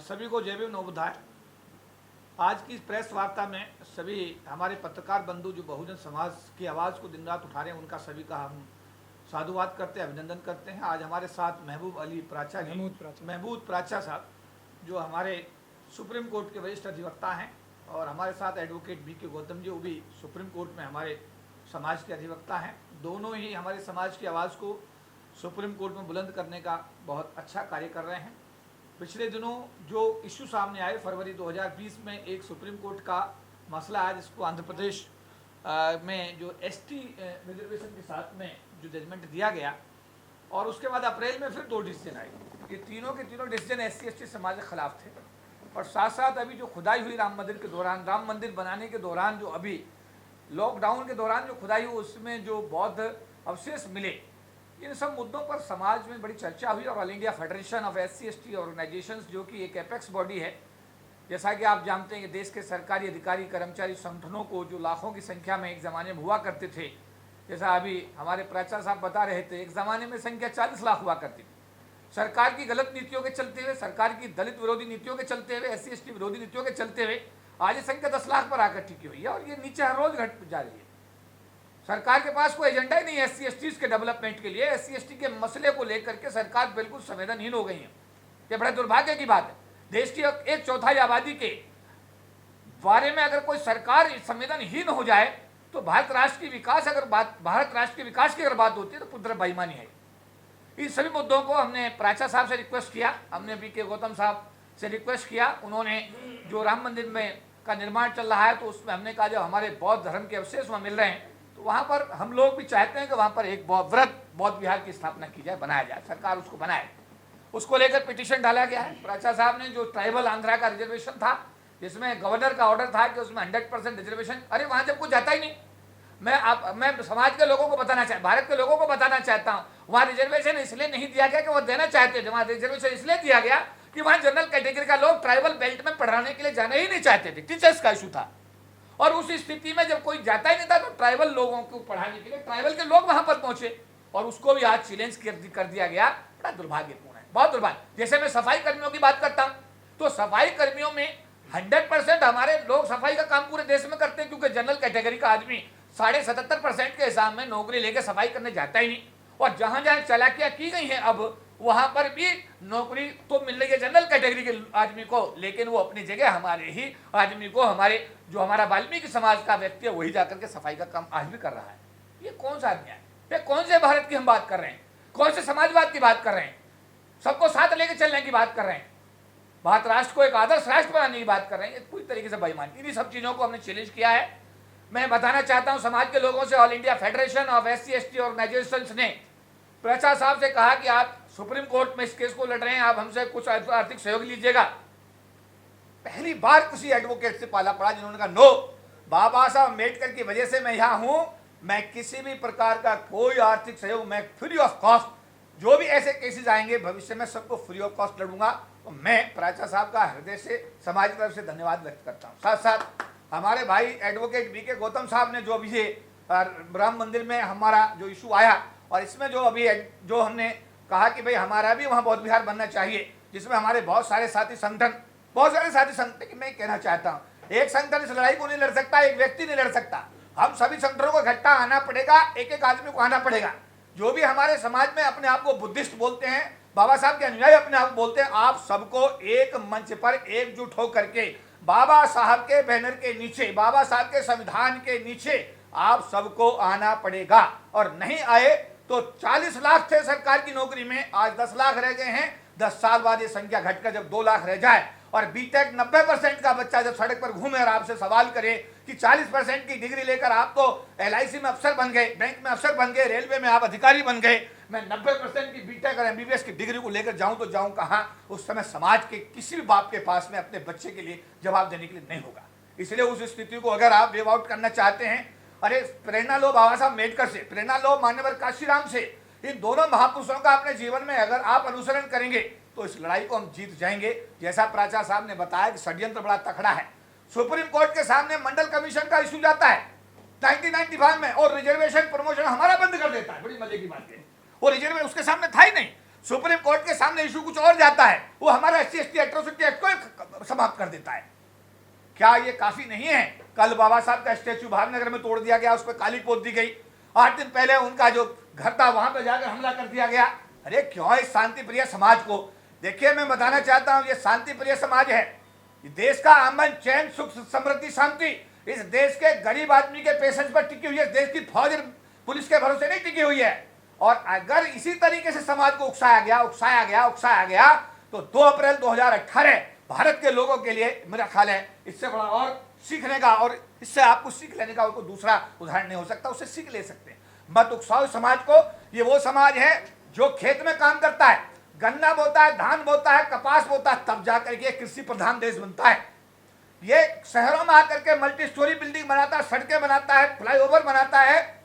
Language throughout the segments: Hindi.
सभी को जय भीम नवोदय। आज की इस प्रेस वार्ता में सभी हमारे पत्रकार बंधु जो बहुजन समाज की आवाज़ को दिन रात उठा रहे हैं, उनका सभी का हम साधुवाद करते हैं, अभिनंदन करते हैं। आज हमारे साथ महमूद प्राचा साहब जो हमारे सुप्रीम कोर्ट के वरिष्ठ अधिवक्ता हैं, और हमारे साथ एडवोकेट BK गौतम जी, वो भी सुप्रीम कोर्ट में हमारे समाज के अधिवक्ता हैं। दोनों ही हमारे समाज की आवाज़ को सुप्रीम कोर्ट में बुलंद करने का बहुत अच्छा कार्य कर रहे हैं। पिछले दिनों जो इशू सामने आए फरवरी 2020 में, एक सुप्रीम कोर्ट का मसला है जिसको आंध्र प्रदेश में जो ST रिजर्वेशन के साथ में जो जजमेंट दिया गया, और उसके बाद अप्रैल में फिर 2 डिसीजन आए। ये तीनों के तीनों डिसीजन SC/ST समाज के खिलाफ थे। और साथ साथ अभी जो खुदाई हुई राम मंदिर के दौरान, राम मंदिर बनाने के दौरान, जो अभी लॉकडाउन के दौरान जो खुदाई हुई, उसमें जो बौद्ध अवशेष मिले, इन सब मुद्दों पर समाज में बड़ी चर्चा हुई। और all India federation of SC/ST organisations, जो कि एक एपेक्स बॉडी है, जैसा कि आप जानते हैं कि देश के सरकारी अधिकारी कर्मचारी संगठनों को जो लाखों की संख्या में एक ज़माने में हुआ करते थे, जैसा अभी हमारे प्राचा साहब बता रहे थे, एक ज़माने में संख्या 40 लाख हुआ करती थी। सरकार की गलत नीतियों के चलते हुए, सरकार की दलित विरोधी नीतियों के चलते हुए, SC/ST विरोधी नीतियों के चलते हुए आज ये संख्या 10 लाख पर आकर टिकी हुई है, और ये नीचे हर रोज घट जा रही है। सरकार के पास कोई एजेंडा ही नहीं है SC/ST के डेवलपमेंट के लिए। SC/ST के मसले को लेकर के सरकार बिल्कुल संवेदनहीन हो गई है। ये बड़े दुर्भाग्य की बात है। देश की 1/4 आबादी के बारे में अगर कोई सरकार संवेदनहीन हो जाए तो भारत राष्ट्र की विकास की अगर बात होती है तो पूरी बेईमानी है। इन सभी मुद्दों को हमने प्राचा साहब से रिक्वेस्ट किया, हमने BK गौतम साहब से रिक्वेस्ट किया। उन्होंने जो राम मंदिर में का निर्माण चल रहा है, तो उसमें हमने कहा जब हमारे बौद्ध धर्म के अवशेष वहाँ मिल रहे हैं, तो वहाँ पर हम लोग भी चाहते हैं कि वहाँ पर एक बौद्ध विहार की स्थापना की जाए, बनाया जाए, सरकार उसको बनाए। उसको लेकर पिटीशन डाला गया है। प्राचा साहब ने जो ट्राइबल आंध्रा का रिजर्वेशन था, जिसमें गवर्नर का ऑर्डर था कि उसमें 100% रिजर्वेशन, अरे वहाँ जब कुछ जाता ही नहीं। मैं समाज के लोगों को बताना भारत के लोगों को बताना चाहता हूँ, वहाँ रिजर्वेशन इसलिए नहीं दिया गया कि वो देना चाहते थे, वहाँ रिजर्वेशन इसलिए दिया गया कि वहाँ जनरल कैटेगरी का लोग ट्राइबल बेल्ट में पढ़ाने के लिए जाना ही नहीं चाहते थे। टीचर्स का इशू था, और उस स्थिति में जब कोई जाता ही नहीं था तो ट्राइबल लोगों को पढ़ाने के लिए ट्राइबल के लोग वहां पर पहुंचे, और उसको भी आज चैलेंज कर दिया गया। बड़ा दुर्भाग्यपूर्ण है, बहुत दुर्भाग्य। जैसे मैं सफाई कर्मियों की बात करता हूं, तो सफाई कर्मियों में 100% हमारे लोग सफाई का काम पूरे देश में करते हैं, क्योंकि जनरल कैटेगरी का आदमी 77.5% के हिसाब में नौकरी लेकर सफाई करने जाता ही नहीं। और जहां जहां चालाकियां की गई हैं, अब वहां पर भी नौकरी तो मिल रही है जनरल कैटेगरी के आदमी को, लेकिन वो अपनी जगह हमारे ही आदमी को, जो हमारा वाल्मीकि समाज का व्यक्ति है, वही जाकर के सफाई का काम आज भी कर रहा है। ये कौन सा आदमी है? ये कौन से भारत की हम बात कर रहे हैं? कौन से समाजवाद की बात कर रहे हैं? सबको साथ लेकर चलने की बात कर रहे हैं, भारत राष्ट्र को एक आदर्श राष्ट्र बनाने की बात कर रहे हैं। पूरी तरीके से बेईमानी। इन्हीं सब चीजों को हमने चैलेंज किया है। मैं बताना चाहता हूं समाज के लोगों से, all India federation of SC/ST organisations ने प्राचा साहब से कहा कि आप सुप्रीम कोर्ट में इस केस को लड़ रहे हैं, आप हमसे कुछ आर्थिक सहयोग लीजिएगा। पहली बार किसी एडवोकेट से पाला पड़ा जिन्होंने कहा नो, बाबा साहब अम्बेडकर की वजह से मैं यहाँ हूँ, मैं किसी भी प्रकार का कोई आर्थिक सहयोग, मैं फ्री ऑफ कॉस्ट, जो भी ऐसे केसेस आएंगे भविष्य में सबको फ्री ऑफ कॉस्ट लड़ूंगा। तो मैं प्राचा साहब का हृदय से, समाज की तरफ से धन्यवाद व्यक्त करता हूँ। साथ साथ हमारे भाई एडवोकेट BK गौतम साहब ने जो अभी ये राम मंदिर में हमारा जो इशू आया, और इसमें जो अभी जो हमने कहा कि भाई हमारा भी वहाँ बौद्ध विहार बनना चाहिए, जिसमें हमारे बहुत सारे साथी संगठन कि मैं कहना चाहता हूँ, एक संगठन इस लड़ाई को नहीं लड़ सकता, एक व्यक्ति नहीं लड़ सकता। हम सभी संगठनों को इकट्ठा आना पड़ेगा, एक एक आदमी को आना पड़ेगा। जो भी हमारे समाज में अपने आप को बुद्धिस्ट बोलते हैं, बाबा साहब के अनुयायी अपने आप बोलते हैं, आप सबको एक मंच पर एकजुट होकर के बाबा साहब के बैनर के नीचे, बाबा साहब के संविधान के नीचे आप सबको आना पड़ेगा। और नहीं आए तो 40 लाख थे सरकार की नौकरी में, आज 10 लाख रह गए हैं। 10 साल बाद ये संख्या घटकर जब 2 लाख रह जाए, और BTech 90% का बच्चा जब सड़क पर घूमे और आपसे सवाल करे कि 40% की डिग्री लेकर आप तो LIC में अफसर बन गए, बैंक में अफसर बन गए, रेलवे में आप अधिकारी बन गए, मैं 90% की BTech और MBBS की डिग्री को लेकर जाऊं तो जाऊं कहां? उस समय समाज के किसी भी बाप के पास में अपने बच्चे के लिए जवाब देने के लिए नहीं होगा। इसलिए उस स्थिति को अगर आप वेव आउट करना चाहते हैं, अरे प्रेरणा लो बाबा साहब अम्बेडकर से, प्रेरणा लो मान्यवर काशीराम से, इन दोनों महापुरुषों का अपने जीवन में अगर आप अनुसरण करेंगे तो इस लड़ाई को हम जीत जाएंगे। जैसा प्राचा साहब ने बताया कि षड्यंत्र बड़ा तकड़ा है। सुप्रीम कोर्ट के सामने मंडल कमीशन का इशू जाता है 1995 में, और रिजर्वेशन प्रमोशन हमारा बंद कर देता है। बड़ी मजे की बात है, वो रिजर्वेशन उसके सामने था ही नहीं। सुप्रीम कोर्ट के सामने इशू कुछ और जाता है, वो हमारा SC/ST एट्रोसिटी एक्ट को समाप्त कर देता है। क्या ये काफी नहीं है? कल बाबा साहब का स्टैचू भावनगर में तोड़ दिया गया, उस पर काली पोत दी गई। 8 दिन पहले उनका जो घर था वहां पर जाकर हमला कर दिया गया। अरे क्यों इस शांति प्रिय समाज को? देखिए, मैं बताना चाहता हूं, ये शांति प्रिय समाज है। देश का अमन, चैन, सुख, समृद्धि, शांति इस देश के गरीब आदमी के पेशेंस पर टिकी हुई है। देश की फौज पुलिस के भरोसे नहीं टिकी हुई है। और अगर इसी तरीके से समाज को उकसाया गया तो 2 अप्रैल 2018 भारत के लोगों के लिए मेरा ख्याल है इससे बड़ा और सीखने का, और इससे आपको सीख लेने का और कोई दूसरा उदाहरण नहीं हो सकता। उससे सीख ले सकते हैं। मत उकसाओ समाज को। ये वो समाज है जो खेत में काम करता है, गन्ना बोता है, धान बोता है, कपास बोता है, तब जाकर के कृषि प्रधान देश बनता है। ये शहरों में आकर के मल्टी स्टोरी बिल्डिंग बनाता है, सड़कें बनाता है, फ्लाईओवर बनाता है,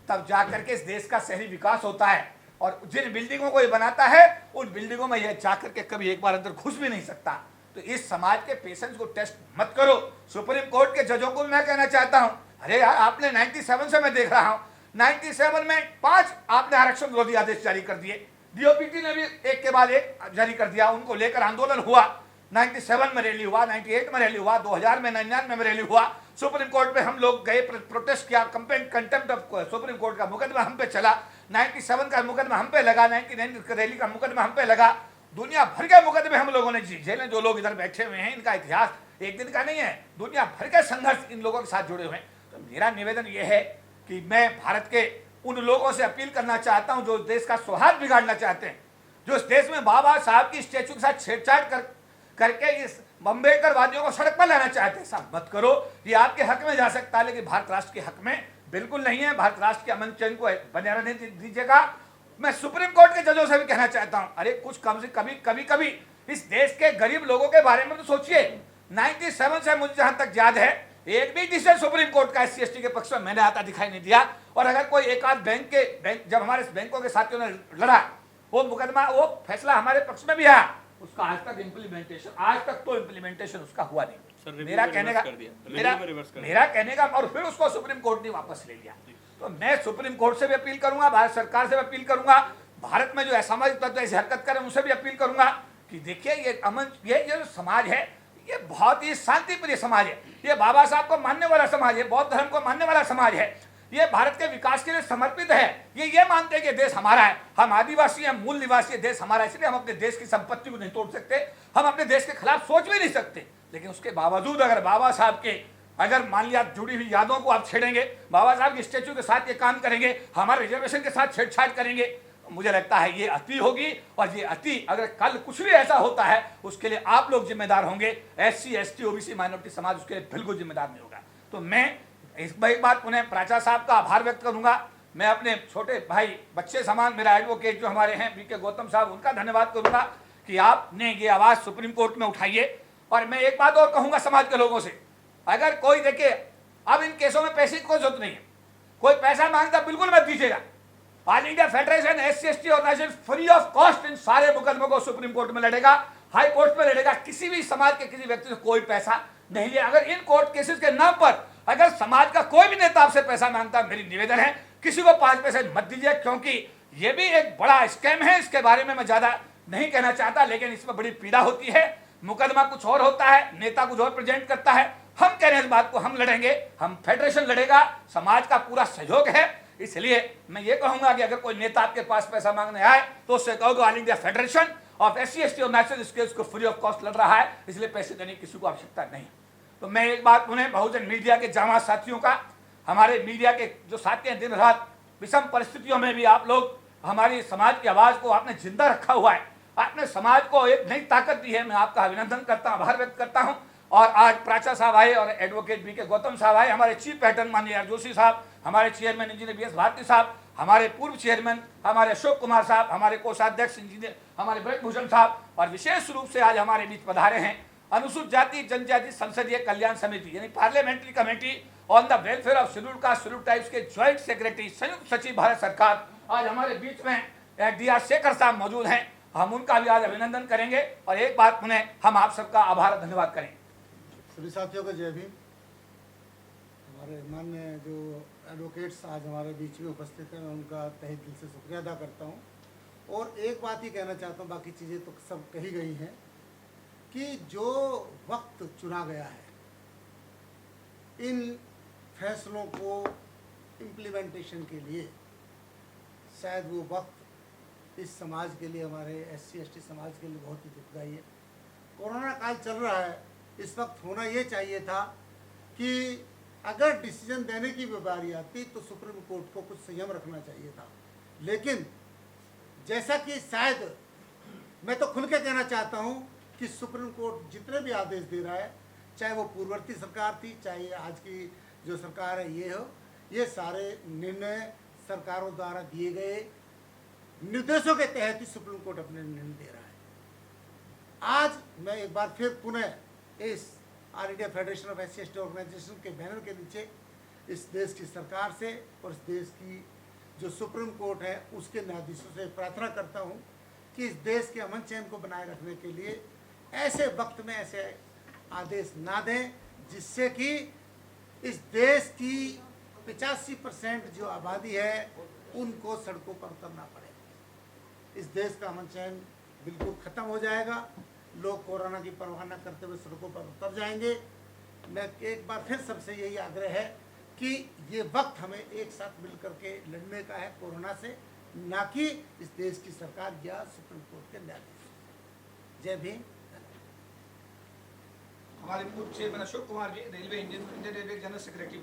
तब जाकर के इस देश का शहरी विकास होता है। और जिन बिल्डिंगों को ये बनाता है, उन बिल्डिंगों में ये जाकर के कभी एक बार अंदर घुस भी नहीं सकता। तो इस समाज के पेशेंस को टेस्ट मत करो। सुप्रीम कोर्ट के जजों को मैं कहना चाहता हूं, अरे यार, आपने 97 से मैं देख रहा हूं, 97 में 5 आपने आरक्षण विरोधी आदेश जारी कर दिए। DOPT ने भी एक के बाद एक जारी कर दिया। उनको लेकर आंदोलन हुआ। 97 में रैली हुआ, 98 में रैली हुआ, 2000 में, 99 में रैली हुआ। सुप्रीम कोर्ट में हम लोग गए, प्रोटेस्ट किया, कंटेम्प्ट ऑफ सुप्रीम कोर्ट का मुकदमा हम पे चला। 97 का मुकदमा हम पे लगा, 99 रैली का मुकदमा हम पे लगा। दुनिया भर के मुकदमे हम लोगों ने झेले। जो लोग इधर बैठे हुए हैं, इनका इतिहास एक दिन का नहीं है, दुनिया भर के संघर्ष इन लोगों के साथ जुड़े हुए हैं। तो मेरा निवेदन यह है कि मैं भारत के उन लोगों से अपील करना चाहता हूं जो देश का सौहार्द बिगाड़ना चाहते हैं, जो इस देश में बाबा साहब की स्टैचू के साथ छेड़छाड़ करके इस अम्बेडकर वादियों को सड़क पर लाना चाहते हैं। सब मत करो। ये आपके हक में जा सकता है, लेकिन भारत राष्ट्र के हक में बिल्कुल नहीं है। भारत राष्ट्र के अमन चैन को बने रहने दीजिएगा। मैं सुप्रीम कोर्ट के जजों से भी कहना चाहता हूं, अरे कुछ कम से कभी इस देश के गरीब लोगों के बारे में तो सोचिए। 97 से मुझे जहां तक याद है, एक भी डिसीजन सुप्रीम कोर्ट का SC/ST के पक्ष में मैंने आता दिखाई नहीं दिया। और अगर कोई एक आध बैंक जब हमारे बैंकों के साथियों ने लड़ा, वो मुकदमा, वो फैसला हमारे पक्ष में भी आया, उसका आज तक इम्प्लीमेंटेशन उसका हुआ नहीं। मेरा कहने का और फिर उसको सुप्रीम कोर्ट ने वापस ले लिया। तो मैं सुप्रीम कोर्ट से भी अपील करूंगा, भारत सरकार से भी अपील करूंगा, भारत में जो असामाजिक तत्व ऐसी हरकत करें उनसे भी अपील करूंगा कि देखिए, ये अमन, ये जो समाज है, ये बहुत ही शांति प्रिय समाज है। ये बाबा साहब को मानने वाला समाज है, बौद्ध धर्म को मानने वाला समाज है। ये भारत के विकास के लिए समर्पित है। ये मानते हैं कि देश हमारा है, हम आदिवासी हैं, मूल निवासी, देश हमारा है। इसलिए हम अपने देश की संपत्ति को नहीं तोड़ सकते, हम अपने देश के खिलाफ सोच भी नहीं सकते। लेकिन उसके बावजूद अगर बाबा साहब के, अगर मान लिया जुड़ी हुई यादों को आप छेड़ेंगे, बाबा साहब के स्टैचू के साथ ये काम करेंगे, हमारे रिजर्वेशन के साथ छेड़छाड़ करेंगे, मुझे लगता है ये अति होगी। और ये अति अगर कल कुछ भी ऐसा होता है, उसके लिए आप लोग जिम्मेदार होंगे। SC/ST OBC माइनॉरिटी समाज उसके लिए बिल्कुल जिम्मेदार नहीं होगा। तो मैं एक बात पुनः प्राचा साहब का आभार व्यक्त करूंगा। मैं अपने छोटे भाई, बच्चे समान मेरा एडवोकेट जो हमारे हैं BK गौतम साहब, उनका धन्यवाद करूंगा कि आपने ये आवाज सुप्रीम कोर्ट में उठाई है। और मैं एक बात और कहूंगा समाज के लोगों से, अगर कोई देखे, अब इन केसों में पैसे की कोई जरूरत नहीं है, कोई पैसा मांगता बिल्कुल मत दीजिएगा। All India federation SC/ST organisation free of cost इन सारे मुकदमों को सुप्रीम कोर्ट में लड़ेगा, हाई कोर्ट में लड़ेगा। किसी भी समाज के किसी व्यक्ति से कोई पैसा नहीं लिया। अगर इन कोर्ट केसेस के नाम पर अगर समाज का कोई भी नेता आपसे पैसा मांगता है, मेरी निवेदन है किसी को 5 पैसे मत दीजिए, क्योंकि ये भी एक बड़ा स्कैम है। इसके बारे में मैं ज्यादा नहीं कहना चाहता, लेकिन इसमें बड़ी पीड़ा होती है। मुकदमा कुछ और होता है, नेता कुछ और प्रेजेंट करता है। हम कह रहे हैं इस बात को, हम लड़ेंगे, हम फेडरेशन लड़ेगा, समाज का पूरा सहयोग है। इसलिए मैं ये कहूंगा कि अगर कोई नेता आपके पास पैसा मांगने आए तो उससे कहोगे all India federation of SC/ST organisation इस केस को फ्री ऑफ कॉस्ट लड़ रहा है, इसलिए पैसे देने की किसी को आवश्यकता नहीं। तो मैं एक बात उन्हें बहुजन मीडिया के जामा साथियों का, हमारे मीडिया के जो साथी हैं, दिन रात विषम परिस्थितियों में भी आप लोग हमारी समाज की आवाज को आपने जिंदा रखा हुआ है, आपने समाज को एक नई ताकत दी है। मैं आपका अभिनंदन करता हूं, आभार व्यक्त करता हूं। और आज प्राचा साहब आए और एडवोकेट BK गौतम साहब आए, हमारे चीफ पैटर्न माननीय जोशी साहब, हमारे चेयरमैन इंजीनियर BS भारती साहब, हमारे पूर्व चेयरमैन हमारे अशोक कुमार साहब, हमारे कोषाध्यक्ष इंजीनियर हमारे ब्रजभूषण साहब, और विशेष रूप से आज हमारे बीच पधारे हैं अनुसूचित जाति जनजाति संसदीय कल्याण समिति यानी parliamentary committee on the welfare of scheduled caste scheduled tribes के ज्वाइंट सेक्रेटरी संयुक्त सचिव भारत सरकार, आज हमारे बीच में DR शेखर साहब मौजूद हैं। हम उनका भी आज अभिनंदन करेंगे और एक बात उन्हें हम आप सबका आभार धन्यवाद करेंगे। सभी साथियों को जय भीम। हमारे माननीय जो एडवोकेट्स आज हमारे बीच में उपस्थित हैं, मैं उनका तहे दिल से शुक्रिया अदा करता हूं। और एक बात ही कहना चाहता हूँ, बाकी चीज़ें तो सब कही गई हैं, कि जो वक्त चुना गया है इन फैसलों को इम्प्लीमेंटेशन के लिए, शायद वो वक्त इस समाज के लिए, हमारे SC/ST समाज के लिए बहुत ही दुखदायी है। कोरोना काल चल रहा है, इस वक्त होना ये चाहिए था कि अगर डिसीजन देने की भी बारी आती तो सुप्रीम कोर्ट को कुछ संयम रखना चाहिए था। लेकिन जैसा कि शायद मैं तो खुल के कहना चाहता हूँ कि सुप्रीम कोर्ट जितने भी आदेश दे रहा है, चाहे वो पूर्ववर्ती सरकार थी, चाहे आज की जो सरकार है ये हो, ये सारे निर्णय सरकारों द्वारा दिए गए निर्देशों के तहत ही सुप्रीम कोर्ट अपने निर्णय दे रहा है। आज मैं एक बार फिर पुनः इस all India federation of SC/ST organisation के बैनर के नीचे इस देश की सरकार से और इस देश की जो सुप्रीम कोर्ट है उसके न्यायाधीशों से प्रार्थना करता हूँ कि इस देश के अमन चैन को बनाए रखने के लिए ऐसे वक्त में ऐसे आदेश ना दें जिससे कि इस देश की 85% जो आबादी है उनको सड़कों पर उतरना पड़े। इस देश का अमन चैन बिल्कुल ख़त्म हो जाएगा, लोग कोरोना की परवाह न करते हुए सड़कों पर उतर जाएंगे। मैं एक बार फिर सबसे यही आग्रह है कि ये वक्त हमें एक साथ मिलकर के लड़ने का है कोरोना से, ना कि इस देश की सरकार या सुप्रीम कोर्ट के न्यायाधीश। जय भीम। हमारे पूर्व chairman Ashok Kumar ji, railway Indian railway general secretary,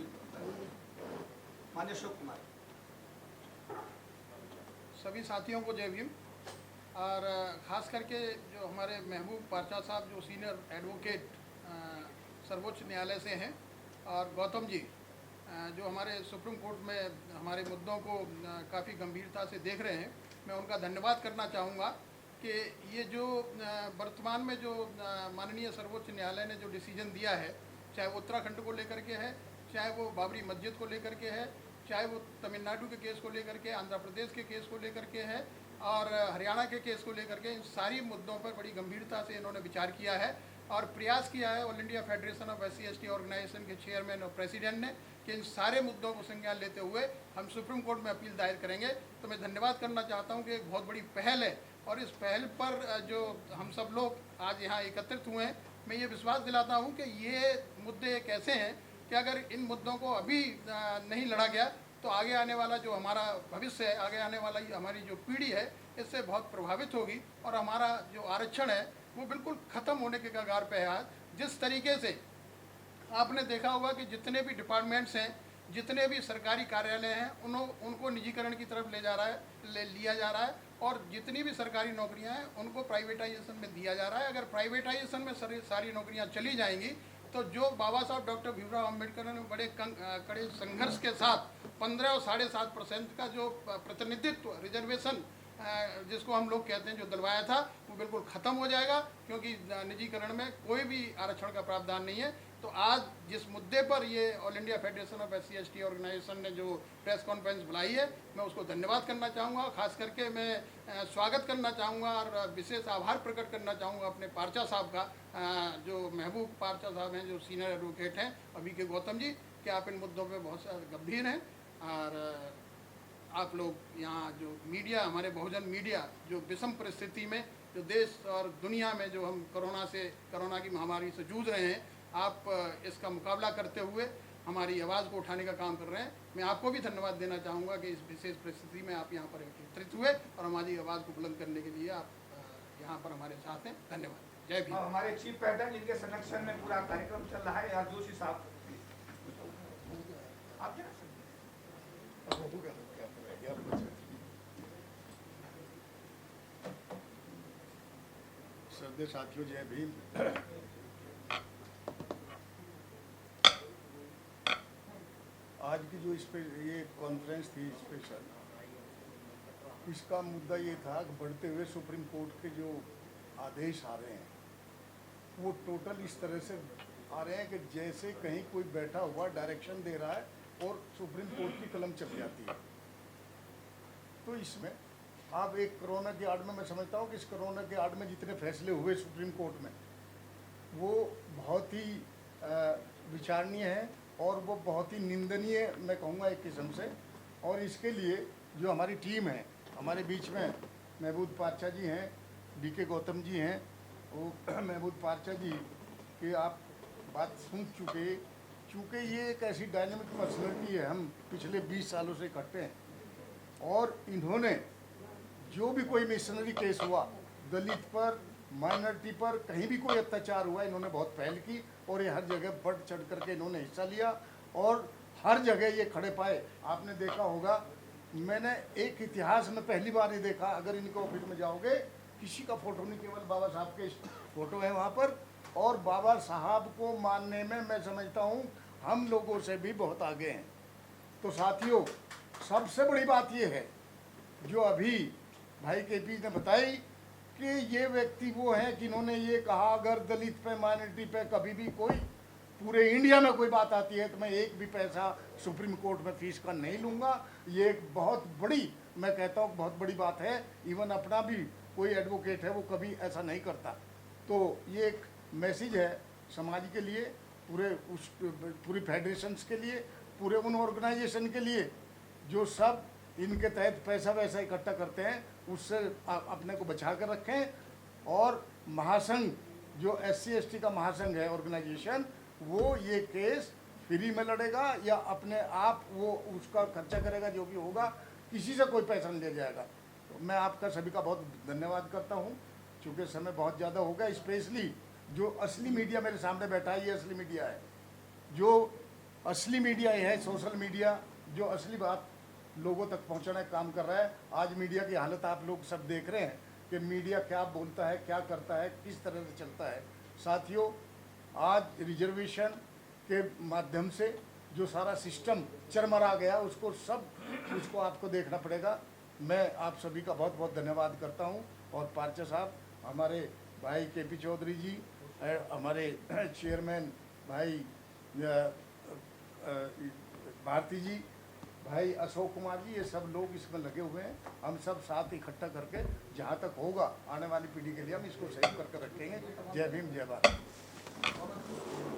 माननीय अशोक कुमार। सभी साथियों को जय भीम। और ख़ास करके जो हमारे महबूब पारचा साहब जो सीनियर एडवोकेट सर्वोच्च न्यायालय से हैं, और गौतम जी जो हमारे सुप्रीम कोर्ट में हमारे मुद्दों को काफ़ी गंभीरता से देख रहे हैं, मैं उनका धन्यवाद करना चाहूँगा कि ये जो वर्तमान में जो माननीय सर्वोच्च न्यायालय ने जो डिसीजन दिया है, चाहे वो उत्तराखंड को लेकर के है, चाहे वो बाबरी मस्जिद को लेकर के है, चाहे वो तमिलनाडु के केस को लेकर के, आंध्र प्रदेश के केस को लेकर के है और हरियाणा के केस को लेकर के, इन सारी मुद्दों पर बड़ी गंभीरता से इन्होंने विचार किया है और प्रयास किया है all India federation of SC/ST organisation के चेयरमैन और प्रेसिडेंट ने कि इन सारे मुद्दों को संज्ञान लेते हुए हम सुप्रीम कोर्ट में अपील दायर करेंगे। तो मैं धन्यवाद करना चाहता हूँ कि एक बहुत बड़ी पहल है और इस पहल पर जो हम सब लोग आज यहाँ एकत्रित हुए हैं, मैं ये विश्वास दिलाता हूँ कि ये मुद्दे एक ऐसे हैं कि अगर इन मुद्दों को अभी नहीं लड़ा गया तो आगे आने वाला जो हमारा भविष्य है, आगे आने वाला हमारी जो पीढ़ी है, इससे बहुत प्रभावित होगी और हमारा जो आरक्षण है वो बिल्कुल ख़त्म होने के कगार पे है। जिस तरीके से आपने देखा होगा कि जितने भी डिपार्टमेंट्स हैं, जितने भी सरकारी कार्यालय हैं, उनको निजीकरण की तरफ लिया जा रहा है और जितनी भी सरकारी नौकरियां हैं उनको प्राइवेटाइजेशन में दिया जा रहा है। अगर प्राइवेटाइजेशन में सारी नौकरियां चली जाएंगी तो जो बाबा साहब डॉक्टर भीमराव अम्बेडकर ने बड़े कड़े संघर्ष के साथ 15 और 7.5% का जो प्रतिनिधित्व रिजर्वेशन जिसको हम लोग कहते हैं जो दिलवाया था, वो बिल्कुल ख़त्म हो जाएगा, क्योंकि निजीकरण में कोई भी आरक्षण का प्रावधान नहीं है। तो आज जिस मुद्दे पर ये all India federation of SC/ST organisation ने जो प्रेस कॉन्फ्रेंस बुलाई है, मैं उसको धन्यवाद करना चाहूँगा। खास करके मैं स्वागत करना चाहूँगा और विशेष आभार प्रकट करना चाहूँगा अपने पारचा साहब का, जो महबूब पारचा साहब हैं, जो सीनियर एडवोकेट हैं, अभी के गौतम जी, कि आप इन मुद्दों पर बहुत गंभीर हैं और आप लोग यहाँ जो मीडिया, हमारे बहुजन मीडिया, जो विषम परिस्थिति में जो देश और दुनिया में जो हम कोरोना की महामारी से जूझ रहे हैं, आप इसका मुकाबला करते हुए हमारी आवाज़ को उठाने का काम कर रहे हैं। मैं आपको भी धन्यवाद देना चाहूँगा कि इस विशेष परिस्थिति में आप यहाँ पर एकत्रित हुए और हमारी आवाज़ को बुलंद करने के लिए आप यहाँ पर हमारे साथ हैं। धन्यवाद। जय भीम। हमारे चीफ पैटर्न जिनके संरक्षण में पूरा कार्यक्रम चल रहा है, जोशी साहब आप श्रद्धेय साथियों, जय भीम। आज की जो ये कॉन्फ्रेंस थी स्पेशल, इसका मुद्दा ये था कि बढ़ते हुए सुप्रीम कोर्ट के जो आदेश आ रहे हैं वो टोटल इस तरह से आ रहे हैं कि जैसे कहीं कोई बैठा हुआ डायरेक्शन दे रहा है और सुप्रीम कोर्ट की कलम चल जाती है। तो इसमें आप एक कोरोना की आड़ में, मैं समझता हूँ कि इस कोरोना के आड़ में जितने फैसले हुए सुप्रीम कोर्ट में, वो बहुत ही विचारणीय है और वो बहुत ही निंदनीय, मैं कहूँगा एक किस्म से। और इसके लिए जो हमारी टीम है, हमारे बीच में महबूब पारचा जी हैं, DK गौतम जी हैं, वो महबूब पारचा जी की आप बात सुन चुके, चूँकि ये एक ऐसी डायनेमिक पर्सनैलिटी है, हम पिछले 20 सालों से इकट्ठे हैं और इन्होंने जो भी कोई मिशनरी केस हुआ, दलित पर, माइनॉरिटी पर, कहीं भी कोई अत्याचार हुआ, इन्होंने बहुत पहल की और ये हर जगह बढ़ चढ़ करके इन्होंने हिस्सा लिया और हर जगह ये खड़े पाए। आपने देखा होगा, मैंने एक इतिहास में पहली बार ये देखा, अगर इनके ऑफिस में जाओगे किसी का फ़ोटो नहीं, केवल बाबा साहब के फ़ोटो है वहाँ पर। और बाबा साहब को मानने में मैं समझता हूँ हम लोगों से भी बहुत आगे हैं। तो साथियों, सबसे बड़ी बात ये है जो अभी भाई KP ने बताई कि ये व्यक्ति वो हैं कि इन्होंने ये कहा अगर दलित पे, माइनॉरिटी पे कभी भी कोई पूरे इंडिया में कोई बात आती है तो मैं एक भी पैसा सुप्रीम कोर्ट में फीस का नहीं लूँगा। ये एक बहुत बड़ी, मैं कहता हूँ बहुत बड़ी बात है। इवन अपना भी कोई एडवोकेट है वो कभी ऐसा नहीं करता। तो ये एक मैसेज है समाज के लिए, पूरी फेडरेशंस के लिए, पूरे उन ऑर्गेनाइजेशन के लिए जो सब इनके तहत पैसा वैसा इकट्ठा करते हैं, उससे अपने को बचा कर रखें। और महासंघ जो SC ST का महासंघ है ऑर्गेनाइजेशन, वो ये केस फ्री में लड़ेगा या अपने आप वो उसका खर्चा करेगा, जो भी होगा, किसी से कोई पैसा नहीं लिया जाएगा। तो मैं आपका सभी का बहुत धन्यवाद करता हूँ। चूँकि समय बहुत ज़्यादा हो गया, स्पेशली जो असली मीडिया मेरे सामने बैठा है, ये असली मीडिया है। जो असली मीडिया है, सोशल मीडिया, जो असली बात लोगों तक पहुंचाने का काम कर रहा है। आज मीडिया की हालत आप लोग सब देख रहे हैं कि मीडिया क्या बोलता है, क्या करता है, किस तरह से चलता है। साथियों, आज रिजर्वेशन के माध्यम से जो सारा सिस्टम चरमरा गया, उसको आपको देखना पड़ेगा। मैं आप सभी का बहुत बहुत धन्यवाद करता हूं। और पारचा साहब, हमारे भाई KP चौधरी जी, हमारे चेयरमैन भाई भारती जी, भाई अशोक कुमार जी, ये सब लोग इसमें लगे हुए हैं। हम सब साथ इकट्ठा करके जहाँ तक होगा आने वाली पीढ़ी के लिए हम इसको सही करके रखेंगे। जय भीम, जय भारत।